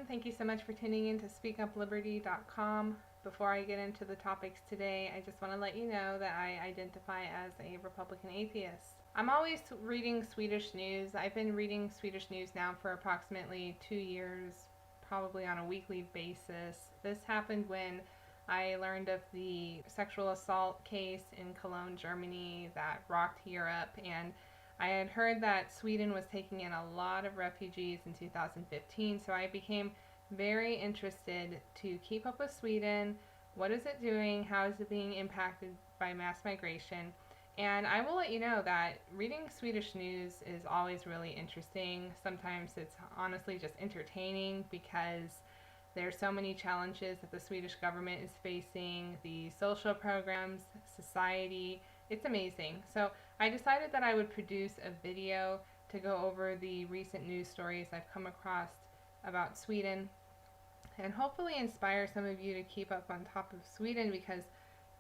everyone. Thank you so much for tuning in to speakupliberty.com. Before I get into the topics today, I just want to let you know that I identify as a Republican atheist. I'm always reading Swedish news. I've been reading Swedish news now for approximately 2 years, probably on a weekly basis. This happened when I learned of the sexual assault case in Cologne, Germany that rocked Europe, and I had heard that Sweden was taking in a lot of refugees in 2015, so I became very interested to keep up with Sweden. What is it doing? How is it being impacted by mass migration? And I will let you know that reading Swedish news is always really interesting. Sometimes it's honestly just entertaining because there's so many challenges that the Swedish government is facing, the social programs, society. It's amazing. So I decided that I would produce a video to go over the recent news stories I've come across about Sweden and hopefully inspire some of you to keep up on top of Sweden, because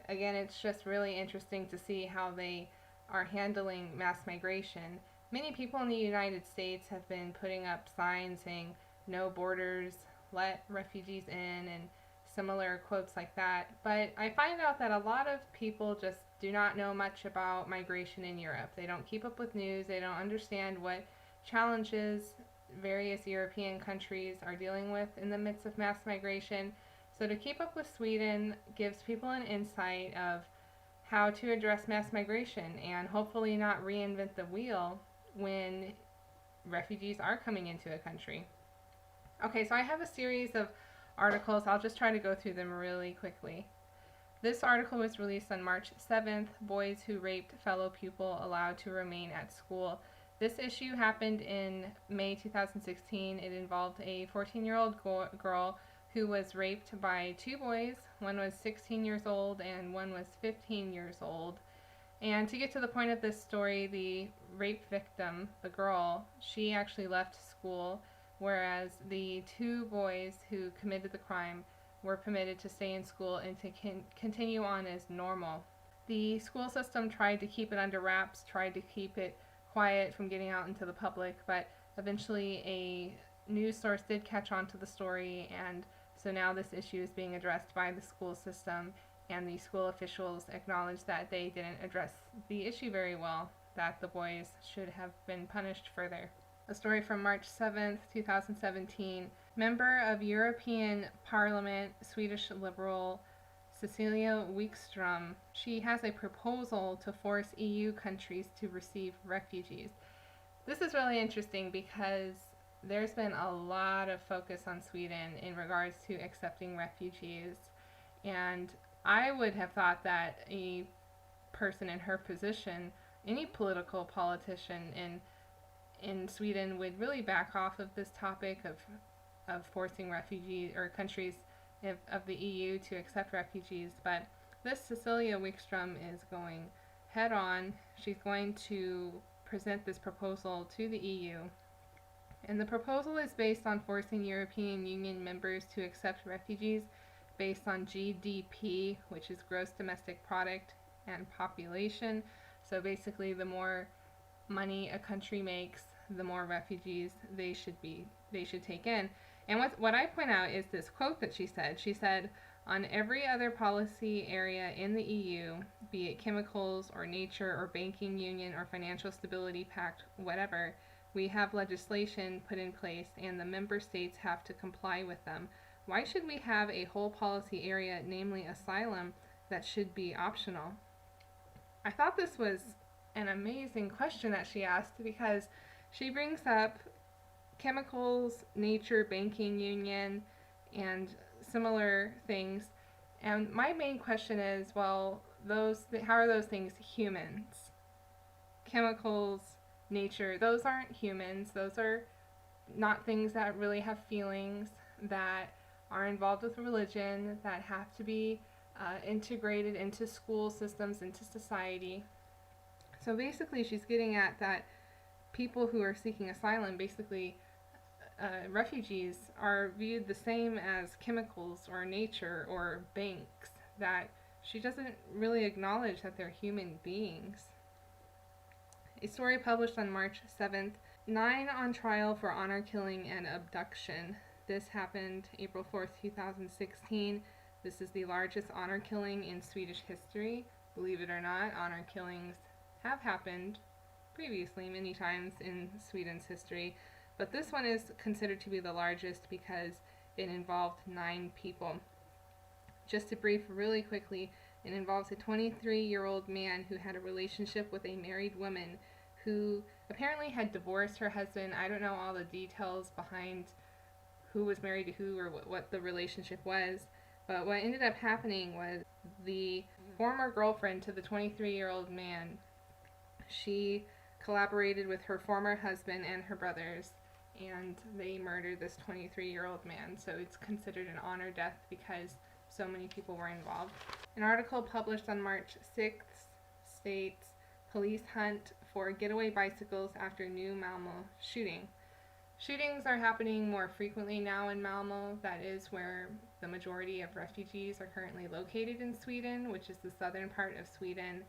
again, it's just really interesting to see how they are handling mass migration. Many people in the United States have been putting up signs saying no borders, let refugees in, and similar quotes like that. But I find out that a lot of people just do not know much about migration in Europe. They don't keep up with news. They don't understand what challenges various European countries are dealing with in the midst of mass migration. So to keep up with Sweden gives people an insight of how to address mass migration and hopefully not reinvent the wheel when refugees are coming into a country. Okay, so I have a series of articles. I'll just try to go through them really quickly. This article was released on March 7th, Boys Who Raped Fellow Pupil Allowed to Remain at School. This issue happened in May 2016. It involved a 14-year-old girl who was raped by two boys. One was 16 years old and one was 15 years old. And to get to the point of this story, the rape victim, the girl, she actually left school, whereas the two boys who committed the crime were permitted to stay in school and to continue on as normal. The school system tried to keep it under wraps, tried to keep it quiet from getting out into the public, but eventually a news source did catch on to the story, and so now this issue is being addressed by the school system, and the school officials acknowledged that they didn't address the issue very well, that the boys should have been punished further. A story from March 7th, 2017. Member of European Parliament, Swedish Liberal Cecilia Wikström, she has a proposal to force EU countries to receive refugees. This is really interesting because there's been a lot of focus on Sweden in regards to accepting refugees, and I would have thought that a person in her position, any political politician in Sweden, would really back off of this topic of forcing refugees or countries of the EU to accept refugees. But this Cecilia Wikström is going head on. She's going to present this proposal to the EU. And the proposal is based on forcing European Union members to accept refugees based on GDP, which is gross domestic product, and population. So basically, the more money a country makes, the more refugees they should take in. And what I point out is this quote that she said. She said, "On every other policy area in the EU, be it chemicals or nature or banking union or financial stability pact, whatever, we have legislation put in place and the member states have to comply with them. Why should we have a whole policy area, namely asylum, that should be optional?" I thought this was an amazing question that she asked, because she brings up chemicals, nature, banking union, and similar things. And my main question is, well, how are those things humans? Chemicals, nature, those aren't humans. Those are not things that really have feelings, that are involved with religion, that have to be integrated into school systems, into society. So basically she's getting at that people who are seeking asylum, basically refugees, are viewed the same as chemicals or nature or banks, that she doesn't really acknowledge that they're human beings. A story published on March 7th, 9 on trial for honor killing and abduction. This happened April 4th, 2016. This is the largest honor killing in Swedish history. Believe it or not, honor killings have happened previously many times in Sweden's history, but this one is considered to be the largest because it involved 9 people. Just to brief really quickly, it involves a 23-year-old man who had a relationship with a married woman who apparently had divorced her husband. I don't know all the details behind who was married to who or what the relationship was, but what ended up happening was the former girlfriend to the 23-year-old man, she collaborated with her former husband and her brothers, and they murdered this 23-year-old man. So it's considered an honor death because so many people were involved. An article published on March 6th states, police hunt for getaway bicycles after new Malmo shooting. Shootings are happening more frequently now in Malmo. That is where the majority of refugees are currently located in Sweden, which is the southern part of Sweden.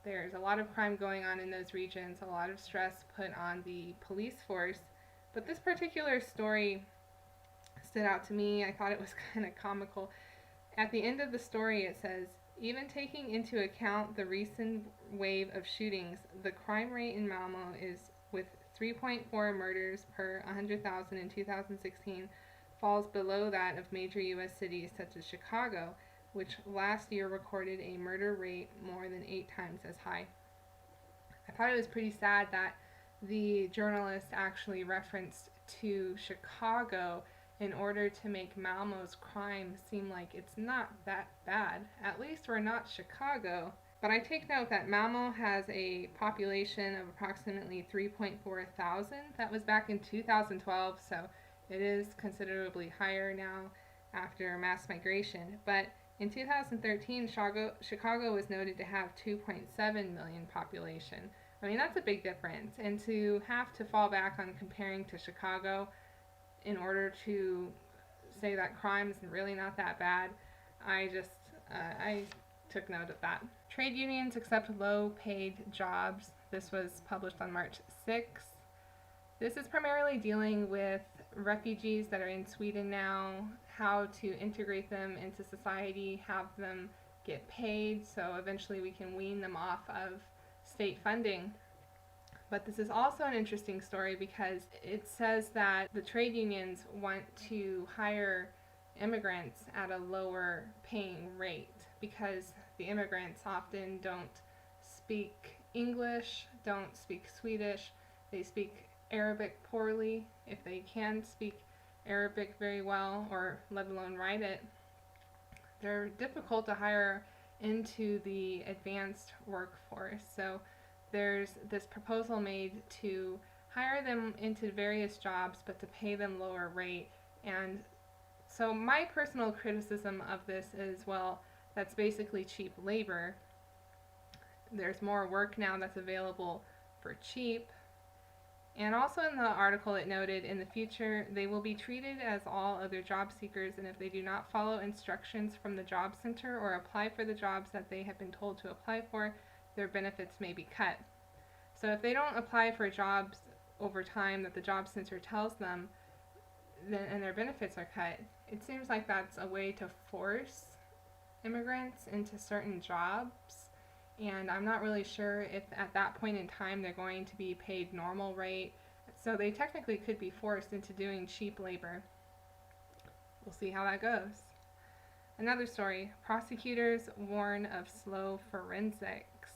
There's a lot of crime going on in those regions, a lot of stress put on the police force. But this particular story stood out to me. I thought it was kind of comical. At the end of the story it says, even taking into account the recent wave of shootings, the crime rate in Malmo is, with 3.4 murders per 100,000 in 2016, falls below that of major U.S. cities such as Chicago, which last year recorded a murder rate more than 8 times as high. I thought it was pretty sad that the journalist actually referenced to Chicago in order to make Malmo's crime seem like it's not that bad. At least we're not Chicago. But I take note that Malmo has a population of approximately 3.4 thousand. That was back in 2012, so it is considerably higher now after mass migration. But in 2013, Chicago was noted to have 2.7 million population. I mean, that's a big difference. And to have to fall back on comparing to Chicago in order to say that crime is really not that bad, I took note of that. Trade unions accept low-paid jobs. This was published on March 6th. This is primarily dealing with refugees that are in Sweden now, how to integrate them into society, have them get paid, so eventually we can wean them off of state funding. But this is also an interesting story because it says that the trade unions want to hire immigrants at a lower paying rate because the immigrants often don't speak English, don't speak Swedish, they speak Arabic poorly. If they can speak Arabic very well, or let alone write it, they're difficult to hire into the advanced workforce. So there's this proposal made to hire them into various jobs but to pay them lower rate. And so my personal criticism of this is, well, that's basically cheap labor. There's more work now that's available for cheap. And also in the article it noted, in the future they will be treated as all other job seekers, and if they do not follow instructions from the job center or apply for the jobs that they have been told to apply for, their benefits may be cut. So if they don't apply for jobs over time that the job center tells them, then, and their benefits are cut, it seems like that's a way to force immigrants into certain jobs. And I'm not really sure if at that point in time they're going to be paid normal rate. So they technically could be forced into doing cheap labor. We'll see how that goes. Another story, prosecutors warn of slow forensics.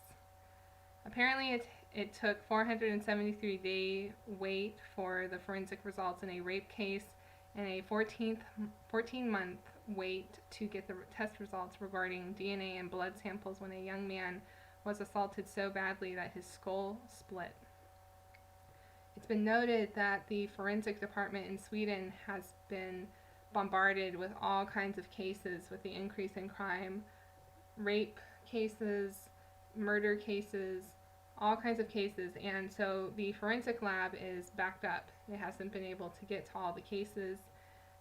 Apparently it took 473-day wait for the forensic results in a rape case and a 14-month wait to get the test results regarding DNA and blood samples when a young man was assaulted so badly that his skull split. It's been noted that the forensic department in Sweden has been bombarded with all kinds of cases with the increase in crime, rape cases, murder cases, all kinds of cases, and so the forensic lab is backed up. It hasn't been able to get to all the cases.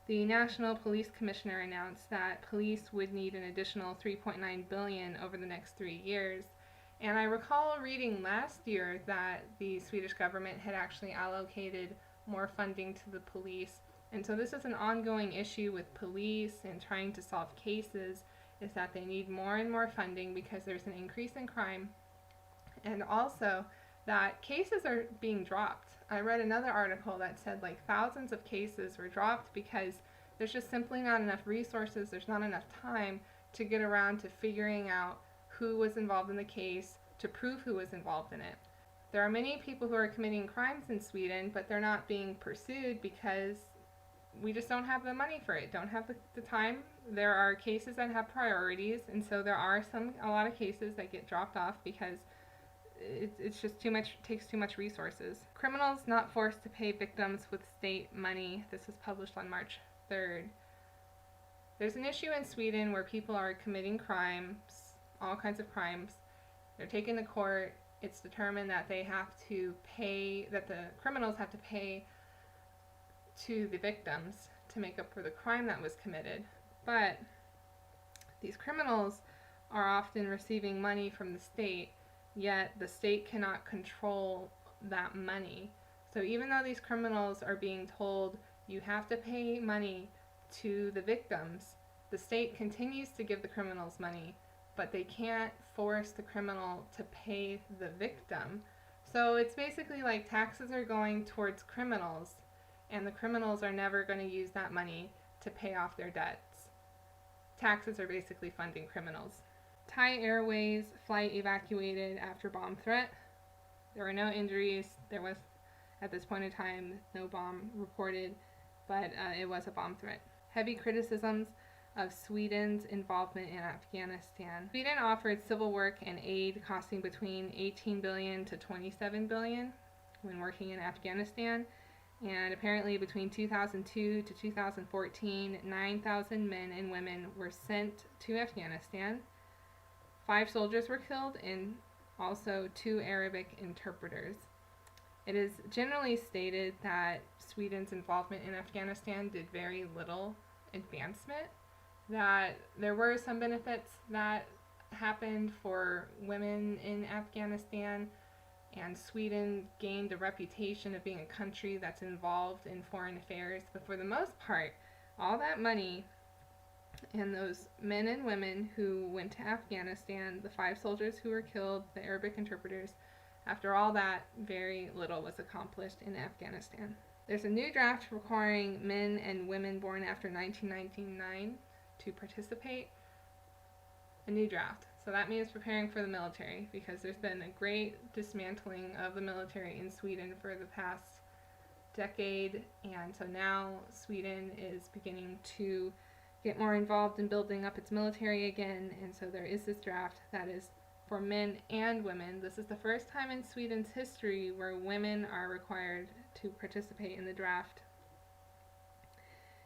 The National Police Commissioner announced that police would need an additional $3.9 billion over the next 3 years. And I recall reading last year that the Swedish government had actually allocated more funding to the police And so this is an ongoing issue with police and trying to solve cases, is that they need more and more funding because there's an increase in crime, and also that cases are being dropped. I read another article that said like thousands of cases were dropped because there's just simply not enough resources, there's not enough time to get around to figuring out who was involved in the case, to prove who was involved in it. There are many people who are committing crimes in Sweden, but they're not being pursued because we just don't have the money for it, don't have the time. There are cases that have priorities, and so there are a lot of cases that get dropped off because it's just too much, takes too much resources. Criminals not forced to pay victims with state money. This was published on March 3rd. There's an issue in Sweden where people are committing crimes, all kinds of crimes. They're taken to court. It's determined that they have to pay, that the criminals have to pay to the victims to make up for the crime that was committed. But these criminals are often receiving money from the state, yet the state cannot control that money. So even though these criminals are being told you have to pay money to the victims, the state continues to give the criminals money, but they can't force the criminal to pay the victim. So it's basically like taxes are going towards criminals, and the criminals are never going to use that money to pay off their debts. Taxes are basically funding criminals. Thai Airways flight evacuated after bomb threat. There were no injuries. There was, at this point in time, no bomb reported, but it was a bomb threat. Heavy criticisms of Sweden's involvement in Afghanistan. Sweden offered civil work and aid costing between 18 billion to 27 billion when working in Afghanistan. And apparently between 2002 to 2014, 9,000 men and women were sent to Afghanistan. 5 soldiers were killed and also 2 Arabic interpreters. It is generally stated that Sweden's involvement in Afghanistan did very little advancement, that there were some benefits that happened for women in Afghanistan, and Sweden gained a reputation of being a country that's involved in foreign affairs. But for the most part, all that money and those men and women who went to Afghanistan, the 5 soldiers who were killed, the Arabic interpreters, after all that, very little was accomplished in Afghanistan. There's a new draft requiring men and women born after 1999 to participate. A new draft. So that means preparing for the military, because there's been a great dismantling of the military in Sweden for the past decade, and so now Sweden is beginning to get more involved in building up its military again, and so there is this draft that is for men and women. This is the first time in Sweden's history where women are required to participate in the draft.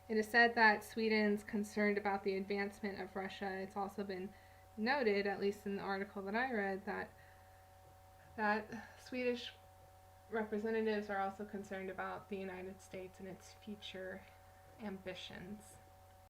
It is said that Sweden's concerned about the advancement of Russia. It's also been noted, at least in the article that I read, that Swedish representatives are also concerned about the United States and its future ambitions.